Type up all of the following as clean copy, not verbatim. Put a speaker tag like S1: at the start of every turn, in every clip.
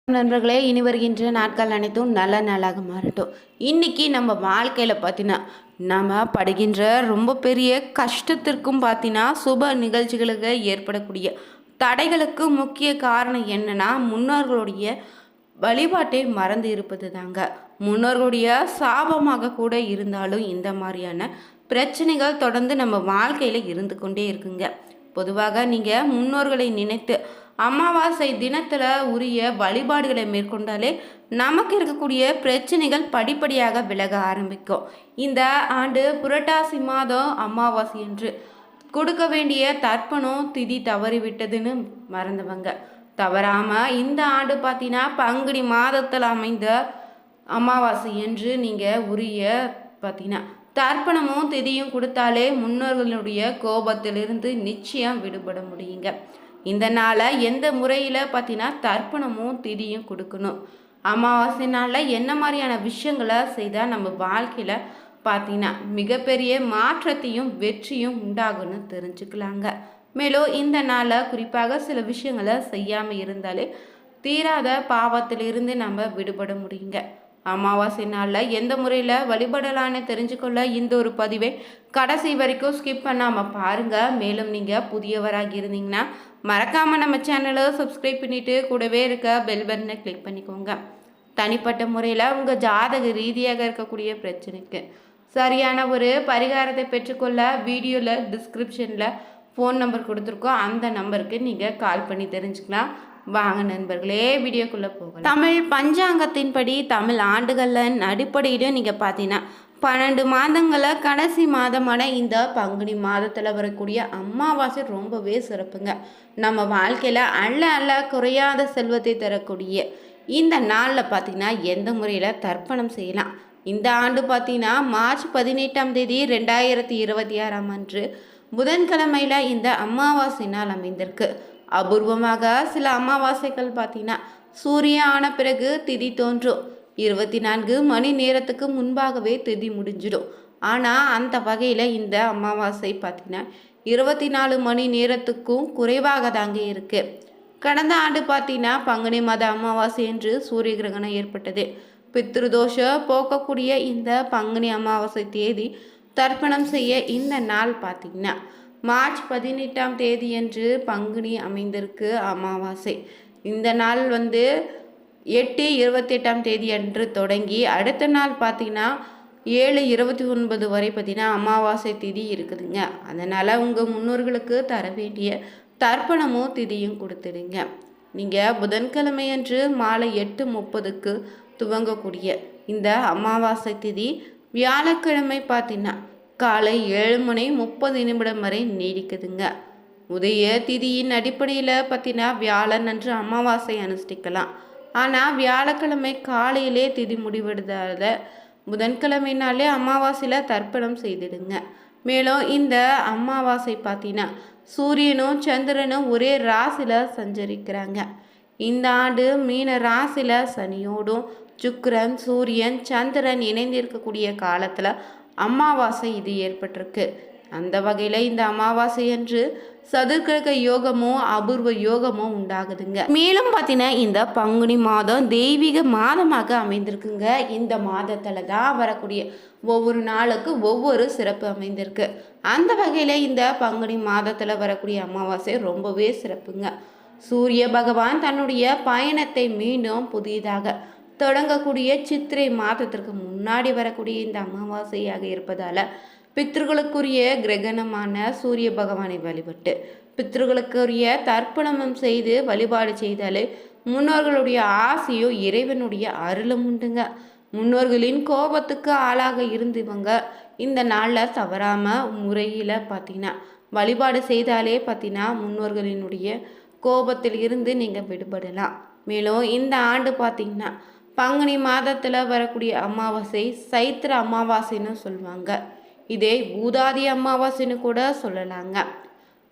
S1: நண்பர்களே, இனி வருகின்ற நாட்கள் அனைத்தும் நல்ல நாளாக மாறட்டும். இன்னைக்கு நம்ம வாழ்க்கையில் பார்த்தீங்கன்னா நம்ம படுகின்ற ரொம்ப பெரிய கஷ்டத்திற்கும் பார்த்தீங்கன்னா சுப நிகழ்ச்சிகளுக்கு ஏற்படக்கூடிய தடைகளுக்கு முக்கிய காரணம் என்னன்னா முன்னோர்களுடைய வழிபாட்டை மறந்து இருப்பது தாங்க. முன்னோர்களுடைய சாபமாக கூட இருந்தாலும் இந்த மாதிரியான பிரச்சனைகள் தொடர்ந்து நம்ம வாழ்க்கையில் இருந்து கொண்டே இருக்குங்க. பொதுவாக நீங்கள் முன்னோர்களை நினைத்து அமாவாசை தினத்தில் உரிய வழிபாடுகளை மேற்கொண்டாலே நமக்கு இருக்கக்கூடிய பிரச்சனைகள் படிப்படியாக விலக ஆரம்பிக்கும். இந்த ஆண்டு புரட்டாசி மாதம் அமாவாசை என்று கொடுக்க வேண்டிய தர்ப்பணம் திதி தவறிவிட்டதுன்னு மறந்தவங்க தவறாமல் இந்த ஆண்டு பார்த்தீங்கன்னா பங்குனி மாதத்தில் அமைந்த அமாவாசை என்று நீங்கள் உரிய பார்த்தீங்கன்னா தர்ப்பணமும் திதியும் கொடுத்தாலே முன்னோர்களுடைய கோபத்திலிருந்து நிச்சயம் விடுபட முடியுங்க. இந்த நாளை எந்த முறையில் பார்த்தீங்கன்னா தர்ப்பணமும் திதியும் கொடுக்கணும், அமாவாசை நாளில் என்ன மாதிரியான விஷயங்களை செய்தால் நம்ம வாழ்க்கையில் பார்த்தீங்கன்னா மிகப்பெரிய மாற்றத்தையும் வெற்றியும் உண்டாகுன்னு தெரிஞ்சுக்கலாங்க. மேலும் இந்த நாளில் குறிப்பாக சில விஷயங்களை செய்யாமல் இருந்தாலே தீராத பாவத்திலிருந்து நம்ம விடுபட முடியுங்க. அமாவாசை நாளில் எந்த முறையில் வழிபடலான்னு தெரிஞ்சுக்கொள்ள இந்த ஒரு பதிவை கடைசி வரைக்கும் ஸ்கிப் பண்ணாமல் பாருங்கள். மேலும் நீங்கள் புதியவராக இருந்தீங்கன்னா மறக்காமல் நம்ம சேனலை சப்ஸ்கிரைப் பண்ணிவிட்டு கூடவே இருக்க பெல் பட்டனை கிளிக் பண்ணிக்கோங்க. தனிப்பட்ட முறையில் உங்கள் ஜாதக ரீதியாக இருக்கக்கூடிய பிரச்சனைக்கு சரியான ஒரு பரிகாரத்தை பெற்றுக்கொள்ள வீடியோவில் டிஸ்கிரிப்ஷனில் ஃபோன் நம்பர் கொடுத்துருக்கோம். அந்த நம்பருக்கு நீங்கள் கால் பண்ணி தெரிஞ்சுக்கலாம். வாங்க நண்பர்களே, வீடியோக்குள்ளே போகலாம். தமிழ் பஞ்சாங்கத்தின்படி தமிழ் ஆண்டுகளின் அடிப்படையிலும் நீங்கள் பார்த்தீங்கன்னா 12 மாதங்களை கடைசி மாதமான இந்த பங்குனி மாதத்தில் வரக்கூடிய அமாவாசை ரொம்பவே சிறப்புங்க. நம்ம வாழ்க்கையில் அள்ள குறையாத செல்வத்தை தரக்கூடிய இந்த நாளில் பார்த்தீங்கன்னா எந்த முறையில் தர்ப்பணம் செய்யலாம். இந்த ஆண்டு பார்த்தீங்கன்னா மார்ச் 18ஆம் தேதி 2026 அன்று புதன்கிழமையில் இந்த அமாவாசை நாள் அமைந்திருக்கு. அபூர்வமாக சில அமாவாசைகள் பார்த்தீங்கன்னா சூரியன் ஆன பிறகு திதி தோன்றும். 24 மணி நேரத்துக்கு முன்பாகவே திதி முடிஞ்சிடும். ஆனால் அந்த வகையில் இந்த அமாவாசை பார்த்தீங்கன்னா 24 மணி நேரத்துக்கும் குறைவாக தாங்க இருக்குது. கடந்த ஆண்டு பார்த்தீங்கன்னா பங்குனி மாத அமாவாசை என்று சூரிய கிரகணம் ஏற்பட்டது. பித்ருதோஷ போக்கக்கூடிய இந்த பங்குனி அமாவாசை தேதி தர்ப்பணம் செய்ய இந்த நாள் பார்த்தீங்கன்னா மார்ச் 18ஆம் தேதியன்று பங்குனி அமைந்திருக்கு அமாவாசை. இந்த நாள் 8/28ஆம் தேதி அன்று தொடங்கி அடுத்த நாள் பார்த்தீங்கன்னா 7/29 வரை பார்த்தீங்கன்னா அமாவாசை திதி இருக்குதுங்க. அதனால் உங்கள் முன்னோர்களுக்கு தர வேண்டிய தர்ப்பணமும் திதியும் கொடுத்துடுங்க. நீங்கள் புதன்கிழமையன்று மாலை 8:30க்கு துவங்கக்கூடிய இந்த அமாவாசை திதி வியாழக்கிழமை பார்த்தீங்கன்னா காலை 7:30 வரை நீடிக்குதுங்க. உதய திதியின் அடிப்படையில் பார்த்தீங்கன்னா வியாழன் அன்று அமாவாசை அனுஷ்டிக்கலாம். ஆனால் வியாழக்கிழமை காலையிலே திதி முடிவெடுதால புதன்கிழமைனாலே அமாவாசையில் தர்ப்பணம் செய்திடுங்க. மேலும் இந்த அமாவாசை பார்த்தீங்கன்னா சூரியனும் சந்திரனும் ஒரே ராசியில் சஞ்சரிக்கிறாங்க. இந்த ஆண்டு மீன ராசியில் சனியோடும் சுக்கிரன் சூரியன் சந்திரன் இணைந்திருக்கக்கூடிய காலத்தில் அமாவாசை இது ஏற்பட்டிருக்கு. அந்த வகையில் இந்த அமாவாசை அன்று சதுர்கிரக யோகமும் அபூர்வ யோகமும் உண்டாகுதுங்க. மேலும் பார்த்தீங்கன்னா இந்த பங்குனி மாதம் தெய்வீக மாதமாக அமைந்திருக்குங்க. இந்த மாதத்தில் தான் வரக்கூடிய ஒவ்வொரு நாளுக்கு ஒவ்வொரு சிறப்பு அமைந்திருக்கு. அந்த வகையில் இந்த பங்குனி மாதத்தில் வரக்கூடிய அமாவாசை ரொம்பவே சிறப்புங்க. சூரிய பகவான் தன்னுடைய பயணத்தை மீண்டும் புதியதாக தொடங்கக்கூடிய சித்திரை மாதத்திற்கு முன்னாடி வரக்கூடிய இந்த அமாவாசையாக இருப்பதால் பித்ருகளுக்குரிய கிரகணமான சூரிய பகவானை வழிபட்டு பித்ருகளுக்குரிய தர்ப்பணமும் செய்து வழிபாடு செய்தாலே முன்னோர்களுடைய ஆசையும் இறைவனுடைய அருளும் உண்டுங்க. முன்னோர்களின் கோபத்துக்கு ஆளாக இருந்தவங்க இந்த நாளில் தவறாமல் முறையில் பார்த்தீங்கன்னா வழிபாடு செய்தாலே பார்த்தீங்கன்னா முன்னோர்களினுடைய கோபத்தில் இருந்து நீங்கள் விடுபடலாம். மேலும் இந்த ஆண்டு பார்த்தீங்கன்னா பங்குனி மாதத்தில் வரக்கூடிய அமாவாசை சைத்திர அமாவாசைன்னு சொல்லுவாங்க. இதே பூதாதி அமாவாசைன்னு கூட சொல்லலாங்க.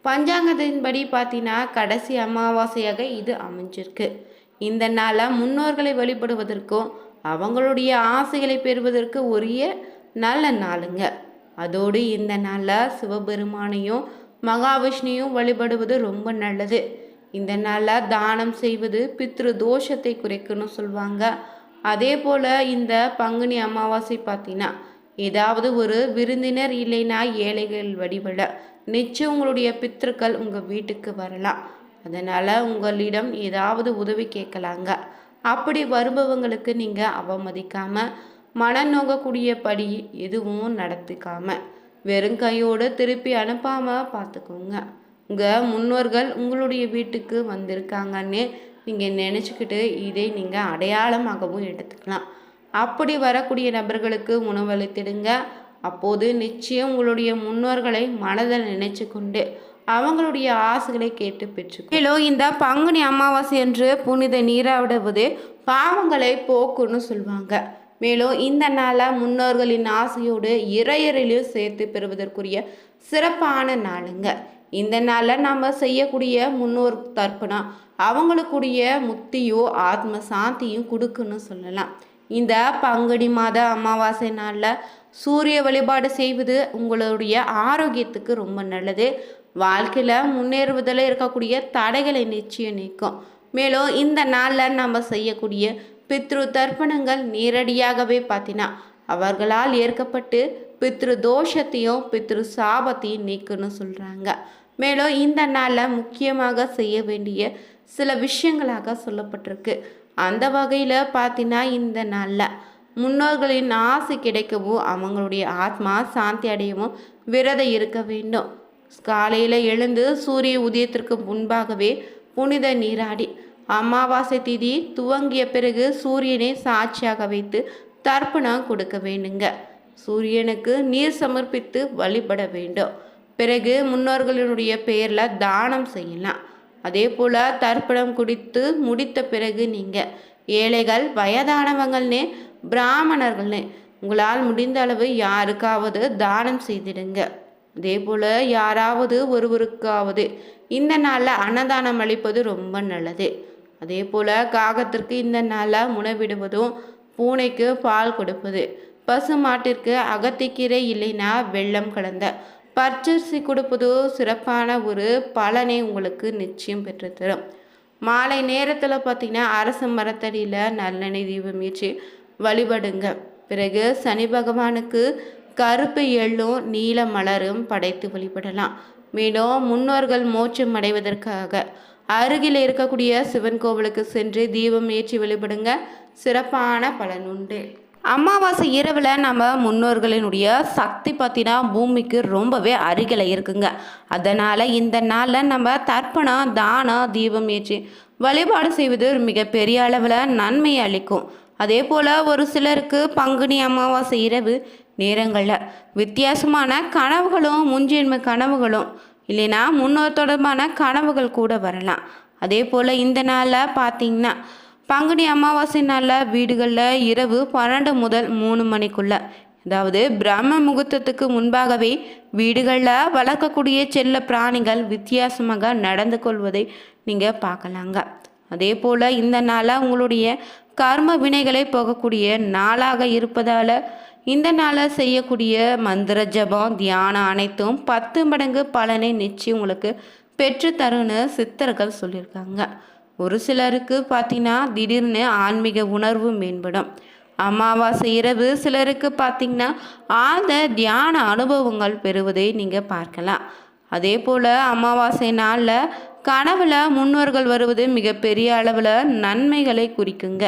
S1: பஞ்சாங்கத்தின்படி பார்த்தீங்கன்னா கடைசி அமாவாசையாக இது அமைஞ்சிருக்கு. இந்த நாளை முன்னோர்களை வழிபடுவதற்கும் அவங்களுடைய ஆசைகளை பெறுவதற்கு உரிய நல்ல நாளுங்க. அதோடு இந்த நாளில் சிவபெருமானையும் மகாவிஷ்ணுவையும் வழிபடுவது ரொம்ப நல்லது. இந்த நாளில் தானம் செய்வது பித்ரு தோஷத்தை குறைக்குன்னு சொல்லுவாங்க. அதே போல் இந்த பங்குனி அமாவாசை பார்த்தீங்கன்னா ஏதாவது ஒரு விருந்தினர் இல்லைன்னா ஏழைகள் வடிவில் நிச்சயம் உங்களுடைய பித்ருக்கள் உங்கள் வீட்டுக்கு வரலாம். அதனால் உங்களிடம் ஏதாவது உதவி கேட்கலாங்க. அப்படி வருபவங்களுக்கு நீங்கள் அவமதிக்காமல் மனம் நோகக்கூடிய படி எதுவும் நடத்திக்காமல் வெறும் கையோடு திருப்பி அனுப்பாமல் பார்த்துக்கோங்க. உங்கள் முன்னோர்கள் உங்களுடைய வீட்டுக்கு வந்திருக்காங்கன்னு நீங்கள் நினச்சிக்கிட்டு இதை நீங்கள் அடையாளமாகவும் எடுத்துக்கலாம். அப்படி வரக்கூடிய நபர்களுக்கு உணவளித்திடுங்க. அப்போது நிச்சயம் உங்களுடைய முன்னோர்களை மனதில் நினைச்சு கொண்டு அவங்களுடைய ஆசைகளை கேட்டு பெற்றுக்கும். மேலும் இந்த பங்குனி அமாவாசை என்று புனித நீராடுவது பாவங்களை போக்குன்னு சொல்லுவாங்க. மேலும் இந்த நாளில் முன்னோர்களின் ஆசையோடு இறையறையிலையும் சேர்த்து பெறுவதற்குரிய சிறப்பான நாளுங்க. இந்த நாளில் நாம் செய்யக்கூடிய முன்னோர் தர்ப்பணம் அவங்களுக்குரிய முக்தியோ ஆத்ம சாந்தியும் கொடுக்குன்னு சொல்லலாம். இந்த பங்குனி மாத அமாவாசை நாளில் சூரிய வழிபாடு செய்வது உங்களுடைய ஆரோக்கியத்துக்கு ரொம்ப நல்லது. வாழ்க்கையில் முன்னேறுவதில் இருக்கக்கூடிய தடைகளை நிச்சயம் நீக்கும். மேலும் இந்த நாளில் நம்ம செய்யக்கூடிய பித்ரு தர்ப்பணங்கள் நேரடியாகவே பார்த்தீங்கன்னா அவர்களால் ஏற்கப்பட்டு பித்ரு தோஷத்தையும் பித்ரு சாபத்தையும் நீக்குன்னு சொல்கிறாங்க. மேலும் இந்த நாளில் முக்கியமாக செய்ய வேண்டிய சில விஷயங்களாக சொல்லப்பட்டிருக்கு. அந்த வகையில் பார்த்தீங்கன்னா இந்த நாளில் முன்னோர்களின் ஆசை கிடைக்கவும் அவங்களுடைய ஆத்மா சாந்தி அடையவும் விரதம் இருக்க வேண்டும். காலையில் எழுந்து சூரிய உதயத்திற்கு முன்பாகவே புனித நீராடி அமாவாசை திதி துவங்கிய பிறகு சூரியனை சாட்சியாக வைத்து தர்ப்பணம் கொடுக்க வேண்டுங்க. சூரியனுக்கு நீர் சமர்ப்பித்து வழிபட வேண்டும். பிறகு முன்னோர்களினுடைய பெயரில் தானம் செய்யலாம். அதே போல் தர்ப்பணம் குடித்து முடித்த பிறகு நீங்கள் ஏழைகள் வயதானவங்கள்னே பிராமணர்கள்னே உங்களால் முடிந்த அளவு யாருக்காவது தானம் செய்திடுங்க. அதே போல் யாராவது ஒருவருக்காவது இந்த நாளில் அன்னதானம் அளிப்பது ரொம்ப நல்லது. அதே போல் காகத்திற்கு இந்த நாளில் உணவிடுவதும் பூனைக்கு பால் கொடுப்பது பசு மாட்டிற்கு அகத்திக்கீரை இல்லைன்னா வெள்ளம் கலந்த பச்சரிசி கொடுப்பதோ சிறப்பான ஒரு பலனை உங்களுக்கு நிச்சயம் பெற்றுத்தரும். மாலை நேரத்தில் பார்த்திங்கன்னா அரச மரத்தடியில் நல்லெண்ணெய் தீபம் ஏற்றி வழிபடுங்க. பிறகு சனி பகவானுக்கு கருப்பு எள்ளும் நீல மலரும் படைத்து வழிபடலாம். மேலும் முன்னோர்கள் மோட்சம் அடைவதற்காக அருகில் இருக்கக்கூடிய சிவன் கோவிலுக்கு சென்று தீபம் ஏற்றி வழிபடுங்க. சிறப்பான பலன் உண்டு. அமாவாசை இரவில் நம்ம முன்னோர்களினுடைய சக்தி பார்த்தீங்கன்னா பூமிக்கு ரொம்பவே அருகில் இருக்குங்க. அதனால் இந்த நாளில் நம்ம தர்ப்பணம் தானம் தீபம் ஏற்றி வழிபாடு செய்வது மிகப்பெரிய அளவில் நன்மையை அளிக்கும். அதே போல் ஒரு சிலருக்கு பங்குனி அமாவாசை இரவு நேரங்களில் வித்தியாசமான கனவுகளும் முன்ஜென்ம கனவுகளும் இல்லைன்னா முன்னோர் தொடர்பான கனவுகள் கூட வரலாம். அதே போல் இந்த நாளில் பார்த்திங்கன்னா பங்குனி அமாவாசை நாளில் வீடுகளில் இரவு 12 முதல் 3 மணிக்குள்ள அதாவது பிரம்ம முகூர்த்தத்துக்கு முன்பாகவே வீடுகளில் வளர்க்கக்கூடிய செல்ல பிராணிகள் வித்தியாசமாக நடந்து கொள்வதை நீங்கள் பார்க்கலாங்க. அதே போல் இந்த நாளில் உங்களுடைய கர்ம வினைகளை போகக்கூடிய நாளாக இருப்பதால் இந்த நாளில் செய்யக்கூடிய மந்திர ஜபம் தியானம் அனைத்தும் 10 மடங்கு பலனை நிச்சயம் உங்களுக்கு பெற்றுத்தருன்னு சித்தர்கள் சொல்லியிருக்காங்க. ஒரு சிலருக்கு பார்த்தீங்கன்னா திடீர்னு ஆன்மீக உணர்வு மேம்படும். அமாவாசை இரவு சிலருக்கு பார்த்தீங்கன்னா ஆழ்ந்த தியான அனுபவங்கள் பெறுவதை நீங்கள் பார்க்கலாம். அதே போல் அமாவாசை நாளில் கனவில் முன்னோர்கள் வருவது மிகப்பெரிய அளவில் நன்மைகளை குறிக்குங்க.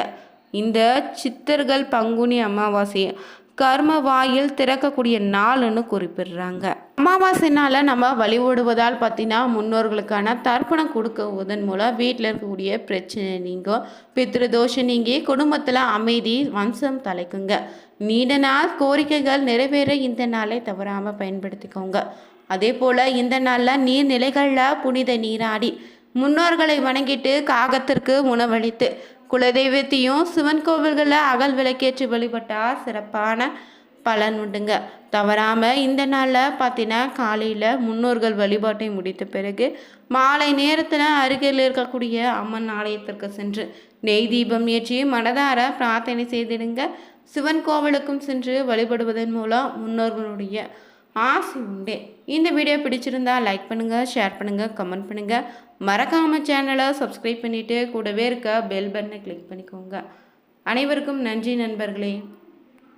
S1: இந்த சித்தர்கள் பங்குனி அமாவாசையை கர்ம வாயில் திறக்கக்கூடிய நாள்னு குறிப்பிடுறாங்க. அமாவாசை நாளில் நம்ம வழிபடுவதால் பார்த்தீங்கன்னா முன்னோர்களுக்கான தர்ப்பணம் கொடுக்குவதன் மூலம் வீட்டில் இருக்கக்கூடிய பிரச்சனை நீங்கும், பித்ருதோஷம் நீங்கி குடும்பத்தில் அமைதி வம்சம் தலைக்குங்க. நீண்ட நாள் கோரிக்கைகள் நிறைவேற இந்த நாளை தவறாமல் பயன்படுத்திக்கோங்க. அதே போல் இந்த நாளில் நீர்நிலைகளில் புனித நீராடி முன்னோர்களை வணங்கிட்டு காகத்திற்கு உணவளித்து குலதெய்வத்தையும் சிவன் கோவில்களில் அகல் விளக்கேற்றி வழிபட்டால் சிறப்பான பலன் உண்டுங்க. தவறாமல் இந்த நாளில் பார்த்தீங்கன்னா காலையில் முன்னோர்கள் வழிபாட்டை முடித்த பிறகு மாலை நேரத்தில் அருகில் இருக்கக்கூடிய அம்மன் ஆலயத்திற்கு சென்று நெய் தீபம் ஏற்றி மனதார பிரார்த்தனை செய்திடுங்க. சிவன் கோவிலுக்கும் சென்று வழிபடுவதன் மூலம் முன்னோர்களுடைய ஆசை உண்டு. இந்த வீடியோ பிடிச்சிருந்தா லைக் பண்ணுங்கள், ஷேர் பண்ணுங்கள், கமெண்ட் பண்ணுங்கள். மறக்காமல் சேனலை சப்ஸ்கிரைப் பண்ணிவிட்டு கூடவே இருக்க பெல் பட்டனை கிளிக் பண்ணிக்கோங்க. அனைவருக்கும் நன்றி நண்பர்களே.